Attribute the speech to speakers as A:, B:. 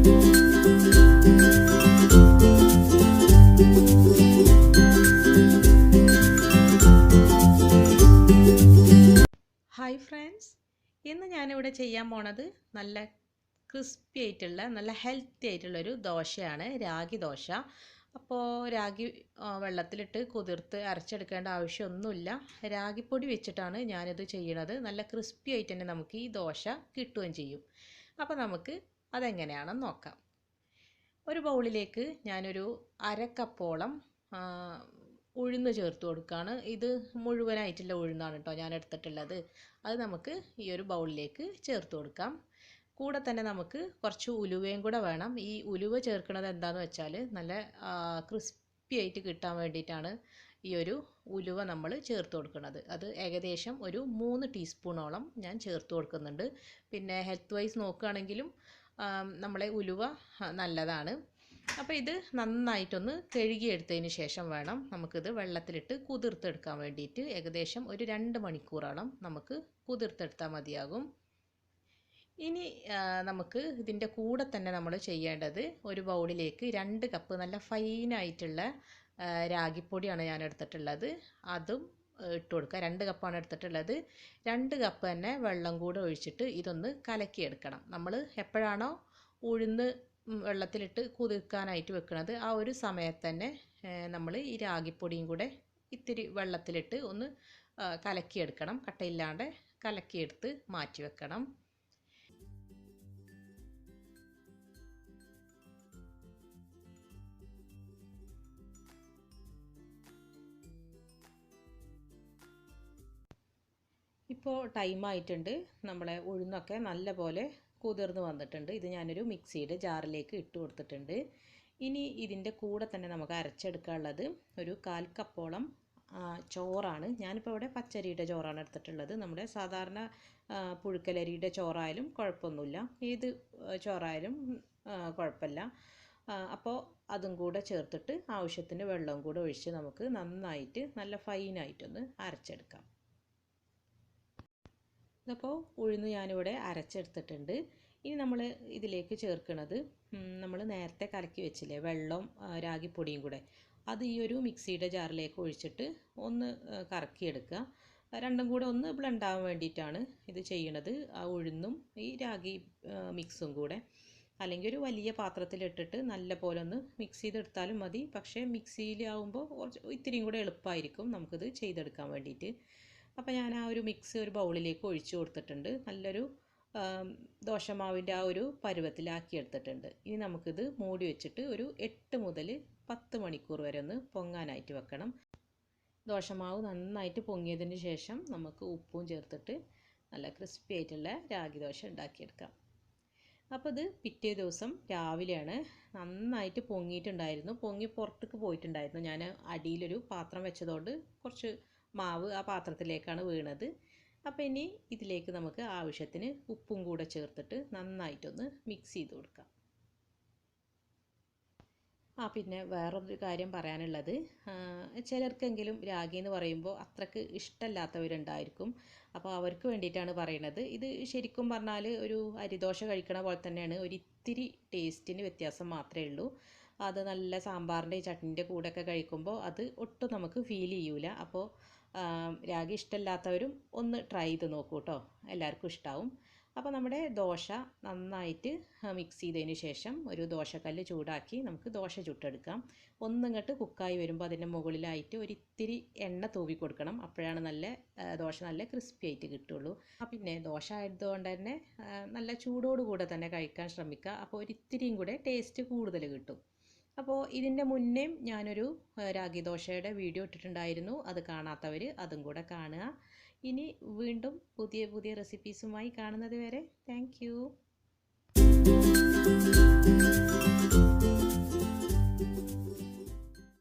A: Hi friends, ഇന്ന് ഞാനിവിടെ ചെയ്യാൻ പോണത് നല്ല ക്രിസ്പി ആയിട്ടുള്ള നല്ല ഹെൽത്തി ആയിട്ടുള്ളൊരു ദോശയാണ്, രാഗി ദോശ. അപ്പോൾ രാഗി വെള്ളത്തിലിട്ട് കുതിർത്ത് അരച്ചെടുക്കേണ്ട ആവശ്യമൊന്നുമില്ല. രാഗിപ്പൊടി വെച്ചിട്ടാണ് ഞാനിത് ചെയ്യണത്. നല്ല ക്രിസ്പി ആയിട്ട് തന്നെ നമുക്ക് ഈ ദോശ കിട്ടുകയും ചെയ്യും. അപ്പോൾ നമുക്ക് അതെങ്ങനെയാണെന്ന് നോക്കാം. ഒരു ബൗളിലേക്ക് ഞാനൊരു അര കപ്പോളം ഉഴുന്ന് ചേർത്ത് കൊടുക്കുകയാണ്. ഇത് മുഴുവനായിട്ടുള്ള ഉഴുന്നാണ് കേട്ടോ ഞാൻ എടുത്തിട്ടുള്ളത്. അത് നമുക്ക് ഈ ഒരു ബൗളിലേക്ക് ചേർത്ത് കൊടുക്കാം. കൂടെ തന്നെ നമുക്ക് കുറച്ച് ഉലുവയും കൂടെ വേണം. ഈ ഉലുവ ചേർക്കുന്നത് എന്താണെന്ന് വെച്ചാൽ നല്ല ക്രിസ്പി ആയിട്ട് കിട്ടാൻ വേണ്ടിയിട്ടാണ് ഈ ഒരു ഉലുവ നമ്മൾ ചേർത്ത് കൊടുക്കുന്നത്. അത് ഏകദേശം ഒരു 3 ടീസ്പൂണോളം ഞാൻ ചേർത്ത് കൊടുക്കുന്നുണ്ട്. പിന്നെ ഹെൽത്ത് വൈസ് നോക്കുകയാണെങ്കിലും നമ്മളെ ഉലുവ നല്ലതാണ്. അപ്പോൾ ഇത് നന്നായിട്ടൊന്ന് കഴുകിയെടുത്തതിന് ശേഷം വേണം നമുക്കിത് വെള്ളത്തിലിട്ട് കുതിർത്തെടുക്കാൻ വേണ്ടിയിട്ട്. ഏകദേശം ഒരു 2 മണിക്കൂറോളം നമുക്ക് കുതിർത്തെടുത്താൽ മതിയാകും. ഇനി നമുക്ക് ഇതിൻ്റെ കൂടെ തന്നെ നമ്മൾ ചെയ്യേണ്ടത്, ഒരു ബൗളിലേക്ക് 2 കപ്പ് നല്ല ഫൈനായിട്ടുള്ള രാഗിപ്പൊടിയാണ് ഞാൻ എടുത്തിട്ടുള്ളത്. അതും ഇട്ട് കൊടുക്കുക. 2 കപ്പാണ് എടുത്തിട്ടുള്ളത്. 2 കപ്പ് തന്നെ വെള്ളം കൂടെ ഒഴിച്ചിട്ട് ഇതൊന്ന് കലക്കിയെടുക്കണം. നമ്മൾ എപ്പോഴാണോ ഉഴുന്ന് വെള്ളത്തിലിട്ട് കുതിർക്കാനായിട്ട് വെക്കുന്നത്, ആ ഒരു സമയത്ത് തന്നെ നമ്മൾ ഈ രാഗിപ്പൊടിയും കൂടെ ഇത്തിരി വെള്ളത്തിലിട്ട് ഒന്ന് കലക്കിയെടുക്കണം. കട്ടയില്ലാണ്ട് കലക്കിയെടുത്ത് മാറ്റി വെക്കണം. ഇപ്പോൾ ടൈമായിട്ടുണ്ട്. നമ്മളെ ഉഴുന്നൊക്കെ നല്ല പോലെ കുതിർന്ന് വന്നിട്ടുണ്ട്. ഇത് ഞാനൊരു മിക്സിയുടെ ജാറിലേക്ക് ഇട്ട് കൊടുത്തിട്ടുണ്ട്. ഇനി ഇതിൻ്റെ കൂടെ തന്നെ നമുക്ക് അരച്ചെടുക്കാനുള്ളത് ഒരു 1/4 കപ്പോളം ചോറാണ്. ഞാനിപ്പോൾ ഇവിടെ പച്ചരിയുടെ ചോറാണ് എടുത്തിട്ടുള്ളത്. നമ്മുടെ സാധാരണ പുഴുക്കലരിയുടെ ചോറായാലും കുഴപ്പമൊന്നുമില്ല, ഏത് ചോറായാലും കുഴപ്പമില്ല. അപ്പോൾ അതും കൂടെ ചേർത്തിട്ട് ആവശ്യത്തിന് വെള്ളവും കൂടെ ഒഴിച്ച് നമുക്ക് നന്നായിട്ട് നല്ല ഫൈനായിട്ടൊന്ന് അരച്ചെടുക്കാം. അപ്പോൾ ഉഴുന്ന് ഞാനിവിടെ അരച്ചെടുത്തിട്ടുണ്ട്. ഇനി നമ്മൾ ഇതിലേക്ക് ചേർക്കുന്നത്, നമ്മൾ നേരത്തെ കലക്കി വെച്ചില്ലേ വെള്ളം രാഗിപ്പൊടിയും കൂടെ, അത് ഈ ഒരു മിക്സിയുടെ ജാറിലേക്ക് ഒഴിച്ചിട്ട് ഒന്ന് കറക്കിയെടുക്കുക. രണ്ടും കൂടെ ഒന്ന് ബ്ലെൻഡ് ആവാൻ വേണ്ടിയിട്ടാണ് ഇത് ചെയ്യണത്, ആ ഉഴുന്നും ഈ രാഗി മിക്സും കൂടെ. അല്ലെങ്കിൽ ഒരു വലിയ പാത്രത്തിലിട്ടിട്ട് നല്ല പോലെ ഒന്ന് മിക്സ് ചെയ്തെടുത്താലും മതി. പക്ഷേ മിക്സിയിലാവുമ്പോൾ ഇത്തിരിയും കൂടെ എളുപ്പമായിരിക്കും നമുക്കിത് ചെയ്തെടുക്കാൻ വേണ്ടിയിട്ട്. അപ്പോൾ ഞാൻ ആ ഒരു മിക്സ് ഒരു ബൗളിലേക്ക് ഒഴിച്ചു കൊടുത്തിട്ടുണ്ട്. നല്ലൊരു ദോശമാവിൻ്റെ ആ ഒരു പരുവത്തിലാക്കി എടുത്തിട്ടുണ്ട്. ഇനി നമുക്കിത് മൂടി വെച്ചിട്ട് ഒരു 8 മുതൽ 10 മണിക്കൂർ വരെ ഒന്ന് പൊങ്ങാനായിട്ട് വെക്കണം. ദോശമാവ് നന്നായിട്ട് പൊങ്ങിയതിന് ശേഷം നമുക്ക് ഉപ്പും ചേർത്തിട്ട് നല്ല ക്രിസ്പി ആയിട്ടുള്ള രാഗി ദോശ ഉണ്ടാക്കിയെടുക്കാം. അപ്പോൾ ഇത് പിറ്റേ ദിവസം രാവിലെയാണ്. നന്നായിട്ട് പൊങ്ങിയിട്ടുണ്ടായിരുന്നു, പൊങ്ങി പുറത്തേക്ക് പോയിട്ടുണ്ടായിരുന്നു. ഞാൻ അടിയിലൊരു പാത്രം വെച്ചതുകൊണ്ട് കുറച്ച് മാവ് ആ പാത്രത്തിലേക്കാണ് വീണത്. അപ്പോൾ ഇനി ഇതിലേക്ക് നമുക്ക് ആവശ്യത്തിന് ഉപ്പും കൂടെ ചേർത്തിട്ട് നന്നായിട്ടൊന്ന് മിക്സ് ചെയ്ത് കൊടുക്കാം. പിന്നെ വേറൊരു കാര്യം പറയാനുള്ളത്, ചിലർക്കെങ്കിലും രാഗി എന്ന് പറയുമ്പോൾ അത്രക്ക് ഇഷ്ടമല്ലാത്തവരുണ്ടായിരിക്കും. അപ്പോൾ അവർക്ക് വേണ്ടിയിട്ടാണ് പറയണത്. ഇത് ശരിക്കും പറഞ്ഞാൽ ഒരു അരിദോശ കഴിക്കണ പോലെ തന്നെയാണ്. ഒരിത്തിരി ടേസ്റ്റിന് വ്യത്യാസം മാത്രമേ ഉള്ളൂ. അത് നല്ല സാമ്പാറിൻ്റെ ചട്നിൻ്റെ കൂടെയൊക്കെ കഴിക്കുമ്പോൾ അത് ഒട്ടും നമുക്ക് ഫീൽ ചെയ്യൂല. അപ്പോൾ രാഗി ഇഷ്ടമില്ലാത്തവരും ഒന്ന് ട്രൈ ചെയ്ത് നോക്കൂ കേട്ടോ, എല്ലാവർക്കും ഇഷ്ടമാവും. അപ്പോൾ നമ്മുടെ ദോശ നന്നായിട്ട് മിക്സ് ചെയ്തതിന് ശേഷം ഒരു ദോശക്കല്ല് ചൂടാക്കി നമുക്ക് ദോശ ചുട്ടെടുക്കാം. ഒന്നിങ്ങോട്ട് കുക്കായി വരുമ്പോൾ അതിൻ്റെ മുകളിലായിട്ട് ഒരിത്തിരി എണ്ണ തൂവി കൊടുക്കണം. അപ്പോഴാണ് ദോശ നല്ല ക്രിസ്പി ആയിട്ട് കിട്ടുള്ളൂ. പിന്നെ ദോശ ആയതുകൊണ്ട് തന്നെ നല്ല ചൂടോടുകൂടെ തന്നെ കഴിക്കാൻ ശ്രമിക്കുക. അപ്പോൾ ഒരിത്തിരിയും കൂടെ ടേസ്റ്റ് കൂടുതൽ കിട്ടും. അപ്പോൾ ഇതിൻ്റെ മുന്നേയും ഞാനൊരു രാഗി ദോശയുടെ വീഡിയോ ഇട്ടിട്ടുണ്ടായിരുന്നു. അത് കാണാത്തവർ അതും കൂടെ കാണുക. ഇനി വീണ്ടും പുതിയ പുതിയ റെസിപ്പീസുമായി കാണുന്നത് വരെ താങ്ക് യു.